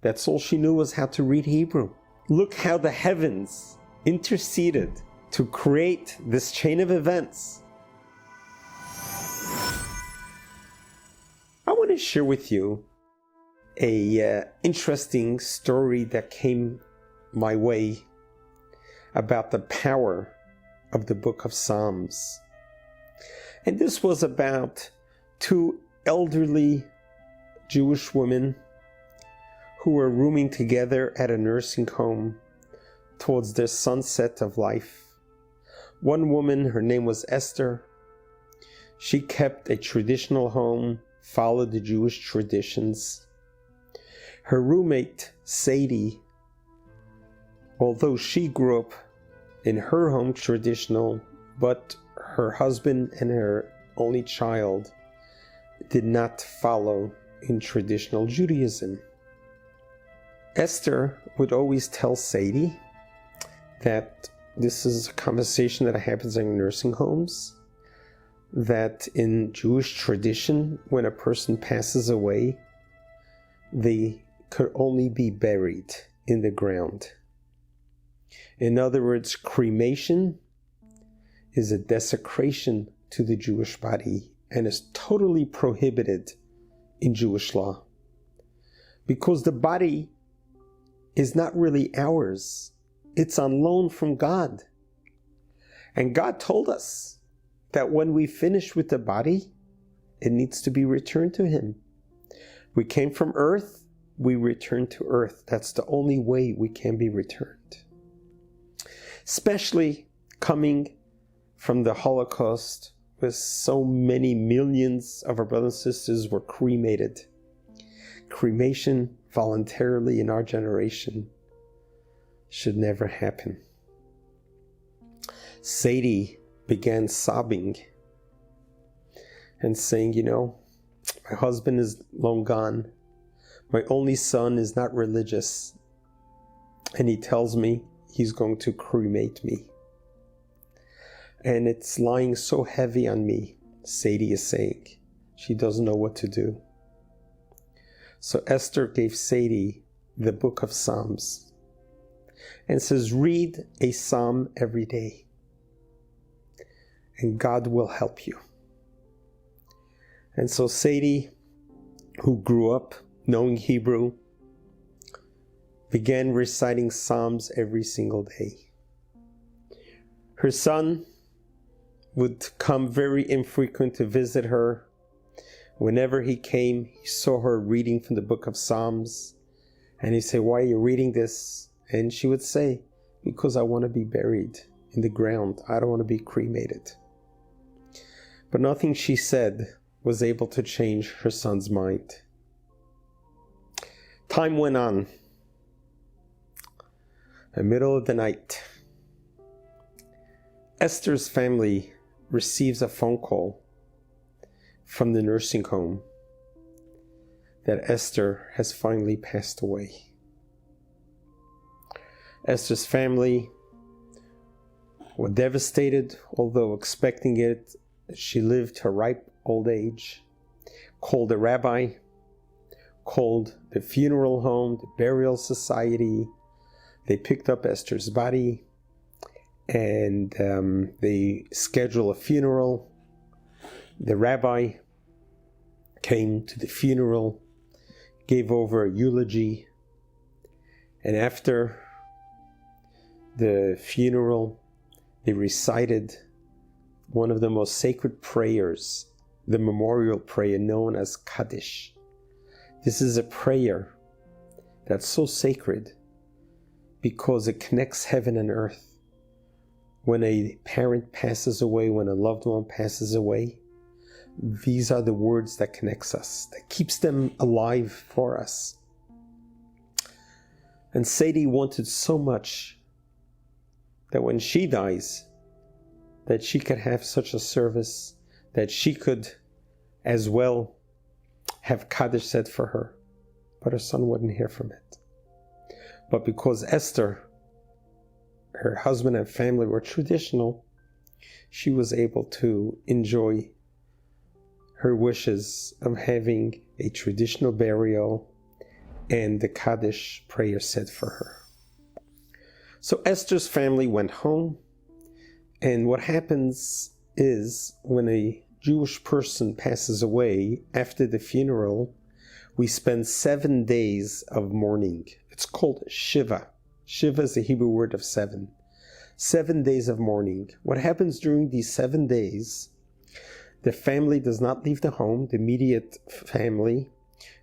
That's all she knew, was how to read Hebrew. Look how the heavens interceded to create this chain of events. I want to share with you a interesting story that came my way about the power of the book of Psalms. And this was about two elderly Jewish women who were rooming together at a nursing home towards their sunset of life. One woman, her name was Esther. She kept a traditional home, followed the Jewish traditions. Her roommate, Sadie, although she grew up in her home traditional, but her husband and her only child did not follow in traditional Judaism. Esther would always tell Sadie that this is a conversation that happens in nursing homes, that in Jewish tradition, when a person passes away, they could only be buried in the ground. In other words, cremation is a desecration to the Jewish body and is totally prohibited in Jewish law, because the body is not really ours. It's on loan from God. And God told us that when we finish with the body, it needs to be returned to Him. We came from earth, we return to earth. That's the only way we can be returned. Especially coming from the Holocaust, where so many millions of our brothers and sisters were cremated. Cremation voluntarily in our generation should never happen. Sadie began sobbing and saying, my husband is long gone. My only son is not religious. And he tells me he's going to cremate me. And it's lying so heavy on me, Sadie is saying. She doesn't know what to do. So Esther gave Sadie the book of Psalms and says, read a psalm every day and God will help you. And so Sadie, who grew up knowing Hebrew, began reciting psalms every single day. Her son would come very infrequent to visit her. Whenever he came, he saw her reading from the book of Psalms. And he'd say, why are you reading this? And she would say, because I want to be buried in the ground. I don't want to be cremated. But nothing she said was able to change her son's mind. Time went on. In the middle of the night, Esther's family receives a phone call from the nursing home that Esther has finally passed away. Esther's family were devastated, although expecting it. She lived her ripe old age, called the rabbi, called the funeral home, the burial society. They picked up Esther's body and they scheduled a funeral. The rabbi came to the funeral, gave over a eulogy, and after the funeral, they recited one of the most sacred prayers, the memorial prayer known as Kaddish. This is a prayer that's so sacred because it connects heaven and earth. When a parent passes away, when a loved one passes away, these are the words that connects us, that keeps them alive for us. And Sadie wanted so much that when she dies, that she could have such a service, that she could as well have Kaddish said for her. But her son wouldn't hear from it. But because Esther, her husband and family were traditional, she was able to enjoy her wishes of having a traditional burial and the Kaddish prayer said for her. So Esther's family went home, and what happens is when a Jewish person passes away, after the funeral, we spend 7 days of mourning. It's called Shiva. Shiva is the Hebrew word of 7. 7 days of mourning. What happens during these 7 days, the family does not leave the home, the immediate family,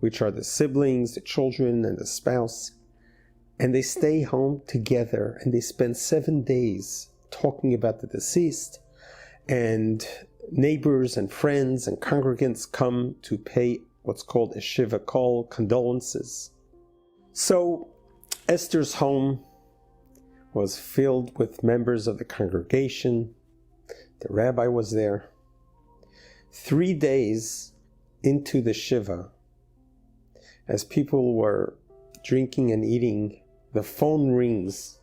which are the siblings, the children, and the spouse, and they stay home together, and they spend 7 days talking about the deceased, and neighbors and friends and congregants come to pay what's called a Shiva call, condolences. So Esther's home was filled with members of the congregation. The rabbi was there. 3 days into the Shiva, as people were drinking and eating, the phone rings,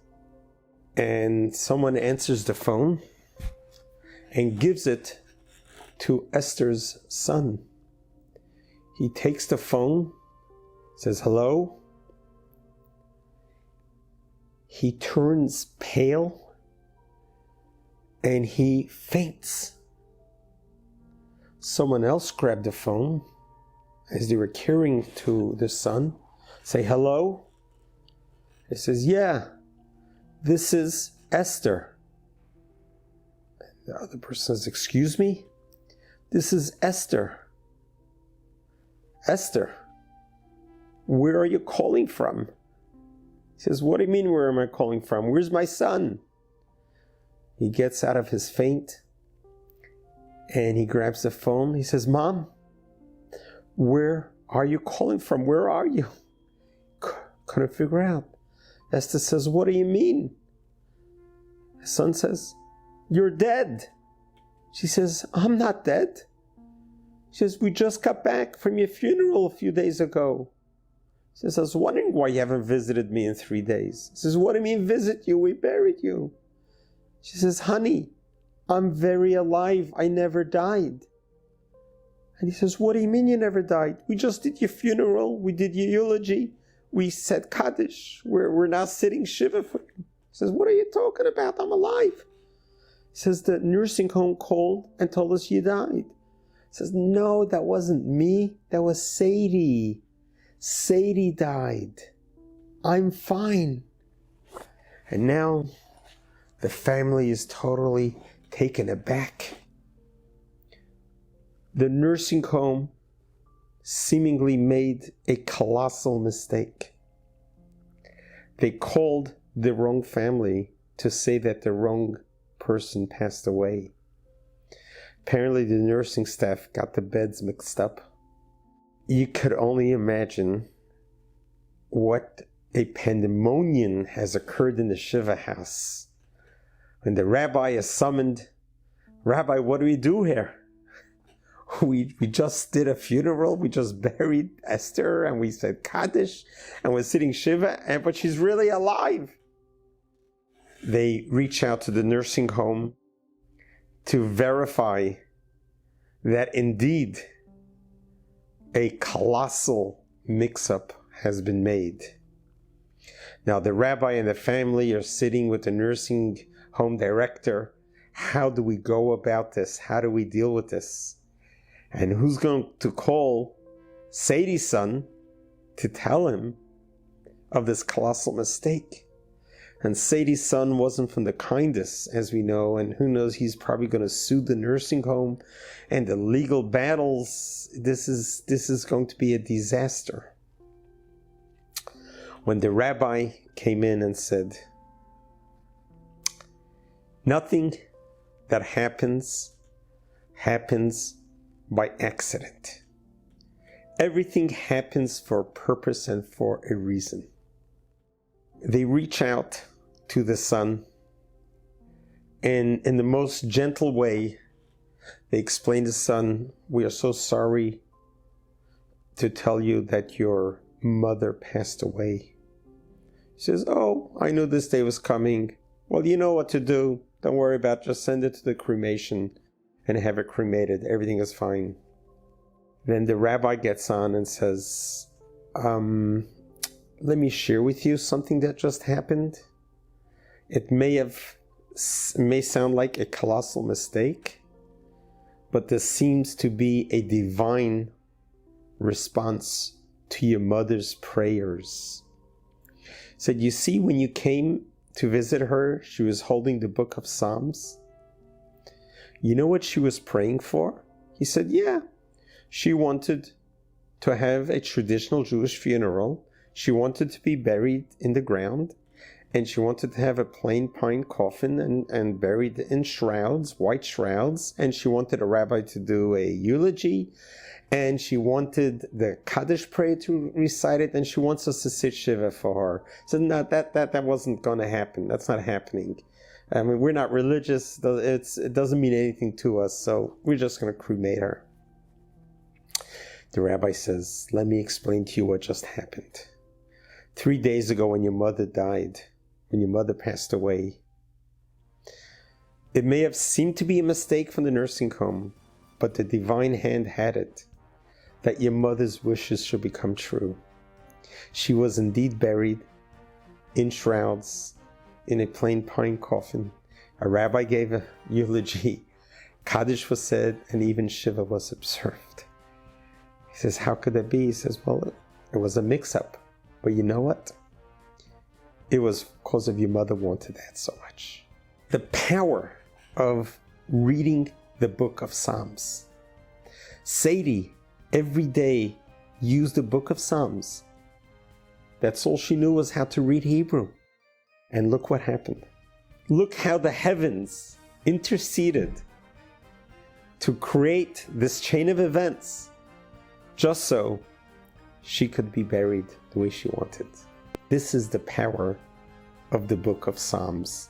and someone answers the phone and gives it to Esther's son. He takes the phone, says hello. He turns pale and he faints. Someone else grabbed the phone as they were carrying to the son, say hello. He says, yeah, this is Esther. The other person says, excuse me? This is Esther. Esther, where are you calling from? He says, what do you mean, where am I calling from? Where's my son? He gets out of his faint and he grabs the phone. He says, Mom, where are you calling from? Where are you? Couldn't figure out. Esther says, what do you mean? His son says, you're dead. She says, I'm not dead. She says, we just got back from your funeral a few days ago. She says, I was wondering why you haven't visited me in 3 days. He says, what do you mean visit you? We buried you. She says, honey, I'm very alive. I never died. And he says, what do you mean you never died? We just did your funeral. We did your eulogy. We said Kaddish. We're now sitting Shiva for you. He says, what are you talking about? I'm alive. He says, the nursing home called and told us you died. He says, no, that wasn't me. That was Sadie. Sadie died. I'm fine. And now the family is totally taken aback. The nursing home seemingly made a colossal mistake. They called the wrong family to say that the wrong person passed away. Apparently the nursing staff got the beds mixed up. You could only imagine what a pandemonium has occurred in the Shiva house. When the rabbi is summoned, Rabbi, what do we do here? We just did a funeral, we just buried Esther, and we said Kaddish, and we're sitting Shiva, but she's really alive. They reach out to the nursing home to verify that indeed a colossal mix-up has been made. Now the rabbi and the family are sitting with the nursing home director. How do we go about this? How do we deal with this? And who's going to call Sadie's son to tell him of this colossal mistake? And Sadie's son wasn't from the kindest, as we know, and who knows, he's probably going to sue the nursing home, and the legal battles. This is going to be a disaster. When the rabbi came in and said, nothing that happens by accident. Everything happens for a purpose and for a reason. They reach out to the son, and in the most gentle way, they explain to the son, we are so sorry to tell you that your mother passed away. He says, oh, I knew this day was coming. Well, you know what to do. Don't worry about it. Just send it to the cremation and have it cremated. Everything is fine. Then the rabbi gets on and says, let me share with you something that just happened. It may sound like a colossal mistake, but this seems to be a divine response to your mother's prayers. He said, you see, when you came to visit her, she was holding the book of Psalms. You know what she was praying for? He said, yeah, she wanted to have a traditional Jewish funeral. She wanted to be buried in the ground, and she wanted to have a plain pine coffin and buried in shrouds, white shrouds, and she wanted a rabbi to do a eulogy, and she wanted the Kaddish prayer to recite it, and she wants us to sit Shiva for her. So no, that wasn't going to happen. That's not happening. I mean, we're not religious. It doesn't mean anything to us, so we're just going to cremate her. The rabbi says, let me explain to you what just happened. 3 days ago when your mother died, when your mother passed away, it may have seemed to be a mistake from the nursing home, but the divine hand had it, that your mother's wishes should become true. She was indeed buried in shrouds, in a plain pine coffin. A rabbi gave a eulogy, Kaddish was said, and even Shiva was observed. He says, how could that be? He says, well, it was a mix-up. But you know what? It was because of your mother wanted that so much. The power of reading the book of Psalms. Sadie, every day, used the book of Psalms. That's all she knew, was how to read Hebrew. And look what happened. Look how the heavens interceded to create this chain of events, just so she could be buried the way she wanted. This is the power of the book of Psalms.